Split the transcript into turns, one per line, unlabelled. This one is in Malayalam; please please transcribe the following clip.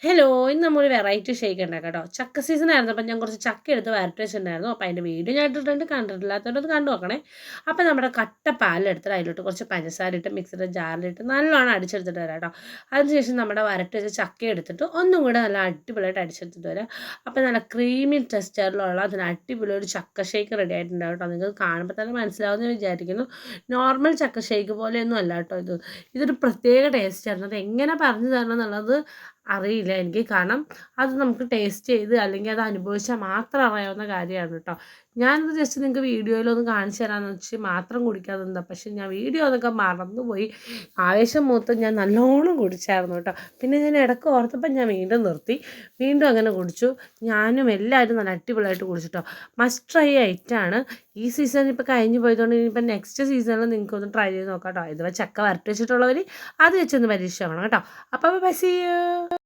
ഹലോ, ഇന്ന് നമ്മളൊരു വെറൈറ്റി ഷേക്ക് ഉണ്ടാക്കാം കേട്ടോ. ചക്ക സീസൺ ആയിരുന്നു. അപ്പം ഞാൻ കുറച്ച് ചക്ക എടുത്ത് വരട്ടി വെച്ചിട്ടുണ്ടായിരുന്നു. അപ്പോൾ അതിൻ്റെ വീഡിയോ ഞാൻ ഇട്ടിട്ടുണ്ട്. കണ്ടിട്ടില്ലാത്തവരത് കണ്ടു നോക്കണേ. അപ്പോൾ നമ്മുടെ കട്ട പാലെടുത്തിട്ട് അതിലോട്ട് കുറച്ച് പഞ്ചസാര ഇട്ട് മിക്സിയുടെ ജാറിലിട്ട് നല്ലോണം അടിച്ചെടുത്തിട്ട് വരാം കേട്ടോ. അതിനുശേഷം നമ്മുടെ വരട്ടി വെച്ച ചക്ക എടുത്തിട്ട് ഒന്നും കൂടെ നല്ല അടിപൊളിയായിട്ട് അടിച്ചെടുത്തിട്ട് വരാം. അപ്പോൾ നല്ല ക്രീമി ടെക്സ്ചറിലുള്ള അതിന് അടിപൊളി ഒരു ചക്ക ഷേക്ക് റെഡി ആയിട്ടുണ്ടാവും കേട്ടോ. നിങ്ങൾക്ക് കാണുമ്പോൾ തന്നെ മനസ്സിലാവുമെന്ന് വിചാരിക്കുന്നു. നോർമൽ ചക്ക ഷേക്ക് പോലെയൊന്നും അല്ല കേട്ടോ ഇതൊരു പ്രത്യേക ടേസ്റ്റായിരുന്നു. അത് എങ്ങനെ പറഞ്ഞു തരണം എന്നുള്ളത് അറിയില്ല എനിക്ക്. കാരണം അത് നമുക്ക് ടേസ്റ്റ് ചെയ്ത് അല്ലെങ്കിൽ അത് അനുഭവിച്ചാൽ മാത്രം അറിയാവുന്ന കാര്യമാണ് കേട്ടോ. ഞാനത് ജസ്റ്റ് നിങ്ങൾക്ക് വീഡിയോയിലൊന്ന് കാണിച്ചു തരാമെന്ന് വെച്ച് മാത്രം കുടിക്കാതെന്താ. പക്ഷേ ഞാൻ വീഡിയോ അതൊക്കെ മറന്നുപോയി. ആവേശം മൂത്ത് ഞാൻ നല്ലോണം കുടിച്ചായിരുന്നു കേട്ടോ. പിന്നെ ഞാൻ ഇടയ്ക്ക് ഓർത്തപ്പോൾ ഞാൻ വീണ്ടും നിർത്തി. വീണ്ടും അങ്ങനെ കുടിച്ചു. ഞാനും എല്ലാവരും നല്ല അടിപൊളിയായിട്ട് കുടിച്ചിട്ടോ. മസ്റ്റ് ട്രൈ ആയിട്ടാണ്. ഈ സീസൺ ഇപ്പോൾ കഴിഞ്ഞ് പോയതുകൊണ്ട് ഇനിയിപ്പോൾ നെക്സ്റ്റ് സീസണിൽ നിങ്ങൾക്കൊന്ന് ട്രൈ ചെയ്ത് നോക്കാം കേട്ടോ. ഇതുവരെ ചക്ക വരട്ടി വെച്ചിട്ടുള്ളവർ അത് വെച്ചൊന്ന് പരീക്ഷിച്ച് നോക്കണം കേട്ടോ. അപ്പോൾ ബൈ, സീ യു.